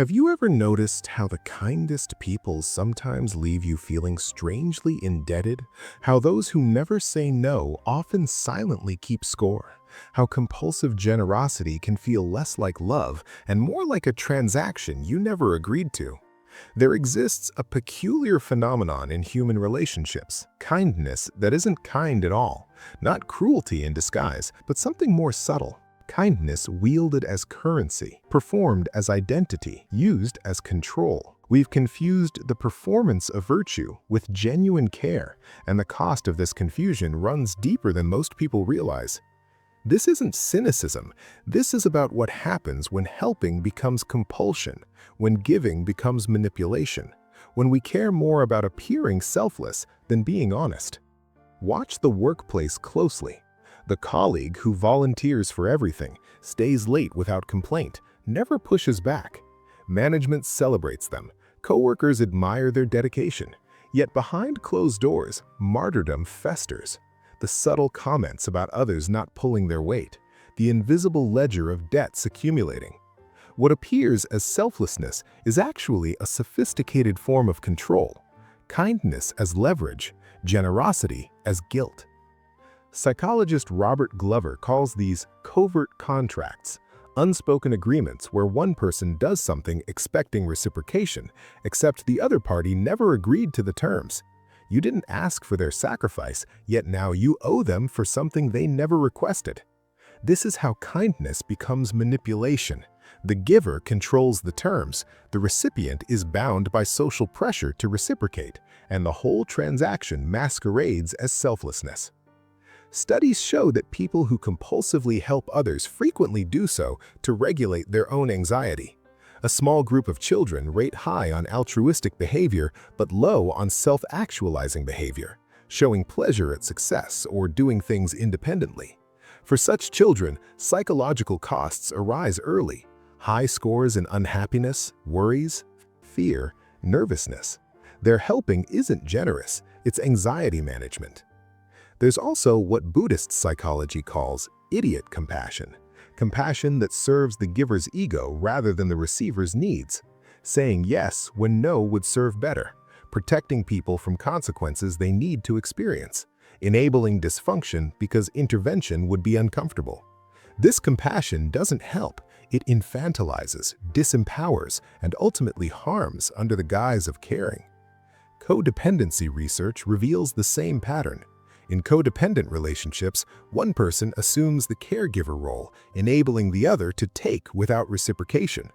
Have you ever noticed how the kindest people sometimes leave you feeling strangely indebted? How those who never say no often silently keep score? How compulsive generosity can feel less like love and more like a transaction you never agreed to? There exists a peculiar phenomenon in human relationships, kindness that isn't kind at all, not cruelty in disguise, but something more subtle. Kindness wielded as currency, performed as identity, used as control. We've confused the performance of virtue with genuine care, and the cost of this confusion runs deeper than most people realize. This isn't cynicism. This is about what happens when helping becomes compulsion, when giving becomes manipulation, when we care more about appearing selfless than being honest. Watch the workplace closely. The colleague who volunteers for everything, stays late without complaint, never pushes back. Management celebrates them. Coworkers admire their dedication. Yet behind closed doors, martyrdom festers. The subtle comments about others not pulling their weight, the invisible ledger of debts accumulating. What appears as selflessness is actually a sophisticated form of control. Kindness as leverage, generosity as guilt. Psychologist Robert Glover calls these covert contracts, unspoken agreements where one person does something expecting reciprocation, except the other party never agreed to the terms. You didn't ask for their sacrifice, yet now you owe them for something they never requested. This is how kindness becomes manipulation. The giver controls the terms, the recipient is bound by social pressure to reciprocate, and the whole transaction masquerades as selflessness. Studies show that people who compulsively help others frequently do so to regulate their own anxiety. A small group of children rate high on altruistic behavior but low on self-actualizing behavior, showing pleasure at success or doing things independently. For such children, psychological costs arise early: high scores in unhappiness, worries, fear, nervousness. Their helping isn't generous, it's anxiety management. There's also what Buddhist psychology calls idiot compassion, compassion that serves the giver's ego rather than the receiver's needs, saying yes when no would serve better, protecting people from consequences they need to experience, enabling dysfunction because intervention would be uncomfortable. This compassion doesn't help, it infantilizes, disempowers, and ultimately harms under the guise of caring. Codependency research reveals the same pattern. In codependent relationships, one person assumes the caregiver role, enabling the other to take without reciprocation.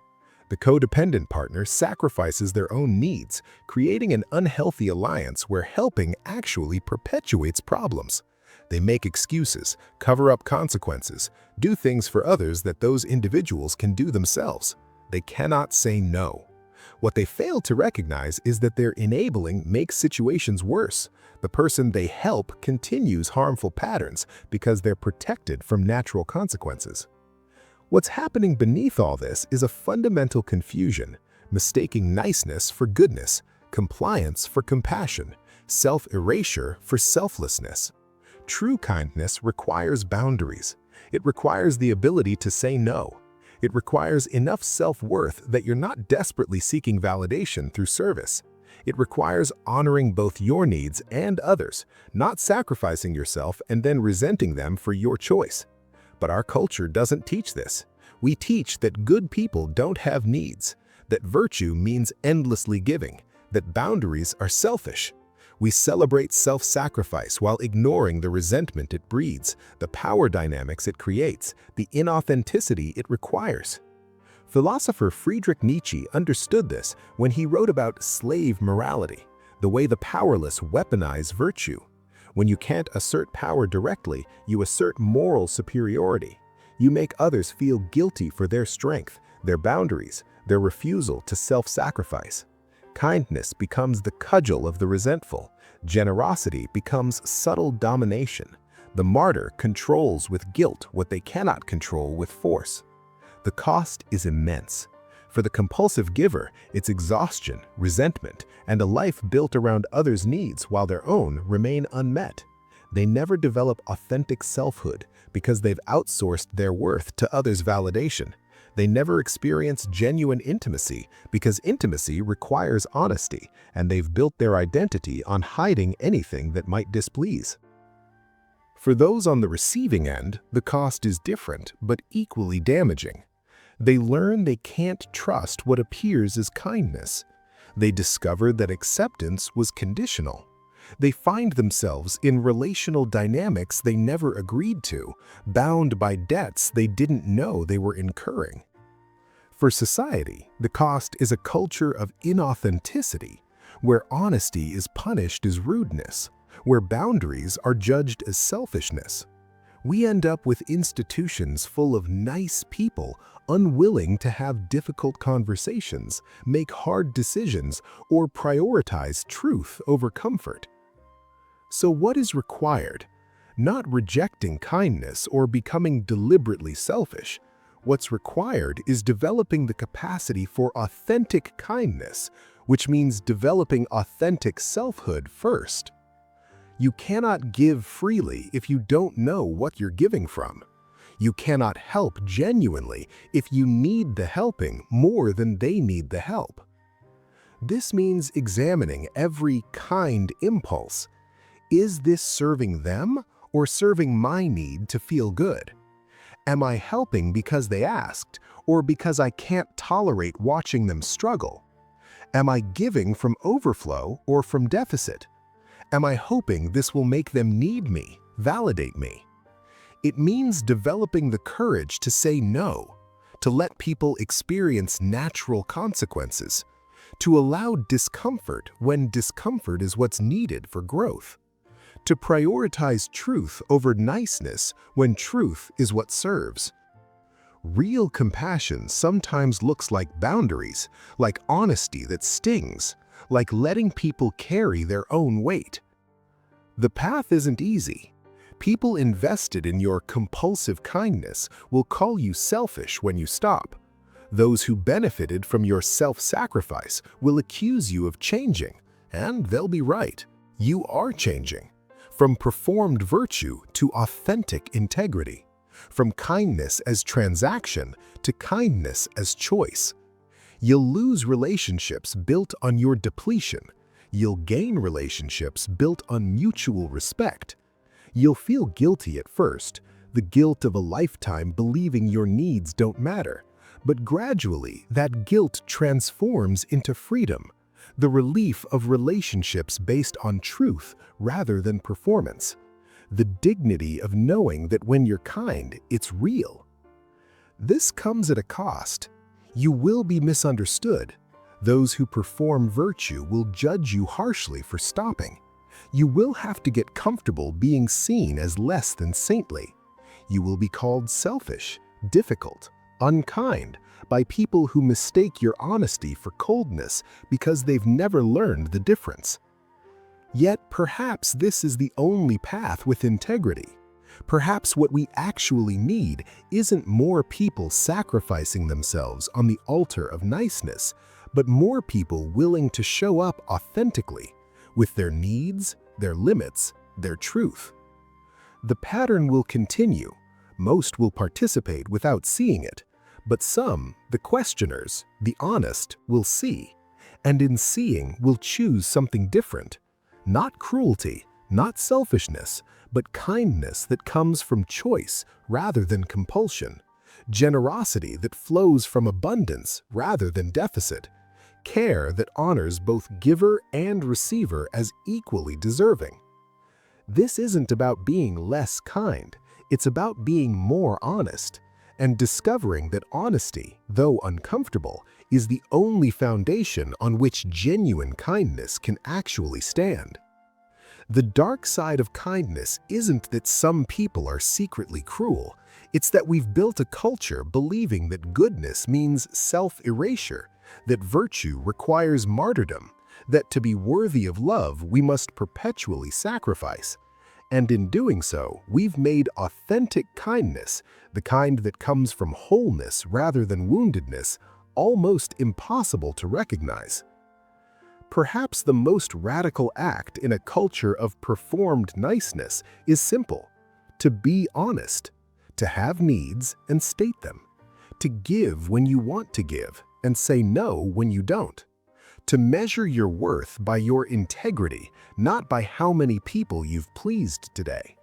The codependent partner sacrifices their own needs, creating an unhealthy alliance where helping actually perpetuates problems. They make excuses, cover up consequences, do things for others that those individuals can do themselves. They cannot say no. What they fail to recognize is that their enabling makes situations worse. The person they help continues harmful patterns because they're protected from natural consequences. What's happening beneath all this is a fundamental confusion, mistaking niceness for goodness, compliance for compassion, self-erasure for selflessness. True kindness requires boundaries. It requires the ability to say no. It requires enough self-worth that you're not desperately seeking validation through service. It requires honoring both your needs and others, not sacrificing yourself and then resenting them for your choice. But our culture doesn't teach this. We teach that good people don't have needs, that virtue means endlessly giving, that boundaries are selfish. We celebrate self-sacrifice while ignoring the resentment it breeds, the power dynamics it creates, the inauthenticity it requires. Philosopher Friedrich Nietzsche understood this when he wrote about slave morality, the way the powerless weaponize virtue. When you can't assert power directly, you assert moral superiority. You make others feel guilty for their strength, their boundaries, their refusal to self-sacrifice. Kindness becomes the cudgel of the resentful. Generosity becomes subtle domination. The martyr controls with guilt what they cannot control with force. The cost is immense. For the compulsive giver, it's exhaustion, resentment, and a life built around others' needs while their own remain unmet. They never develop authentic selfhood because they've outsourced their worth to others' validation. They never experience genuine intimacy because intimacy requires honesty, and they've built their identity on hiding anything that might displease. For those on the receiving end, the cost is different but equally damaging. They learn they can't trust what appears as kindness. They discover that acceptance was conditional. They find themselves in relational dynamics they never agreed to, bound by debts they didn't know they were incurring. For society, the cost is a culture of inauthenticity, where honesty is punished as rudeness, where boundaries are judged as selfishness. We end up with institutions full of nice people unwilling to have difficult conversations, make hard decisions, or prioritize truth over comfort. So what is required? Not rejecting kindness or becoming deliberately selfish. What's required is developing the capacity for authentic kindness, which means developing authentic selfhood first. You cannot give freely if you don't know what you're giving from. You cannot help genuinely if you need the helping more than they need the help. This means examining every kind impulse. Is this serving them or serving my need to feel good? Am I helping because they asked or because I can't tolerate watching them struggle? Am I giving from overflow or from deficit? Am I hoping this will make them need me, validate me? It means developing the courage to say no, to let people experience natural consequences, to allow discomfort when discomfort is what's needed for growth, to prioritize truth over niceness when truth is what serves. Real compassion sometimes looks like boundaries, like honesty that stings, like letting people carry their own weight. The path isn't easy. People invested in your compulsive kindness will call you selfish when you stop. Those who benefited from your self-sacrifice will accuse you of changing, and they'll be right. You are changing. From performed virtue to authentic integrity. From kindness as transaction to kindness as choice. You'll lose relationships built on your depletion. You'll gain relationships built on mutual respect. You'll feel guilty at first, the guilt of a lifetime believing your needs don't matter. But gradually, that guilt transforms into freedom, the relief of relationships based on truth rather than performance, the dignity of knowing that when you're kind, it's real. This comes at a cost. You will be misunderstood. Those who perform virtue will judge you harshly for stopping. You will have to get comfortable being seen as less than saintly. You will be called selfish, difficult, unkind by people who mistake your honesty for coldness because they've never learned the difference. Yet perhaps this is the only path with integrity. Perhaps what we actually need isn't more people sacrificing themselves on the altar of niceness, but more people willing to show up authentically, with their needs, their limits, their truth. The pattern will continue. Most will participate without seeing it, but some, the questioners, the honest, will see, and in seeing will choose something different. Not cruelty, not selfishness, but kindness that comes from choice rather than compulsion. Generosity that flows from abundance rather than deficit. Care that honors both giver and receiver as equally deserving. This isn't about being less kind, it's about being more honest, and discovering that honesty, though uncomfortable, is the only foundation on which genuine kindness can actually stand. The dark side of kindness isn't that some people are secretly cruel, it's that we've built a culture believing that goodness means self-erasure, that virtue requires martyrdom, that to be worthy of love we must perpetually sacrifice. And in doing so, we've made authentic kindness, the kind that comes from wholeness rather than woundedness, almost impossible to recognize. Perhaps the most radical act in a culture of performed niceness is simple: to be honest, to have needs and state them, to give when you want to give and say no when you don't, to measure your worth by your integrity, not by how many people you've pleased today.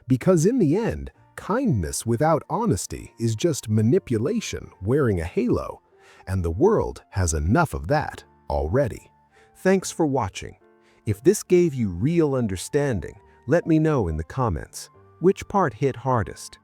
Because in the end, kindness without honesty is just manipulation wearing a halo, and the world has enough of that already. Thanks for watching. If this gave you real understanding, let me know in the comments. Which part hit hardest?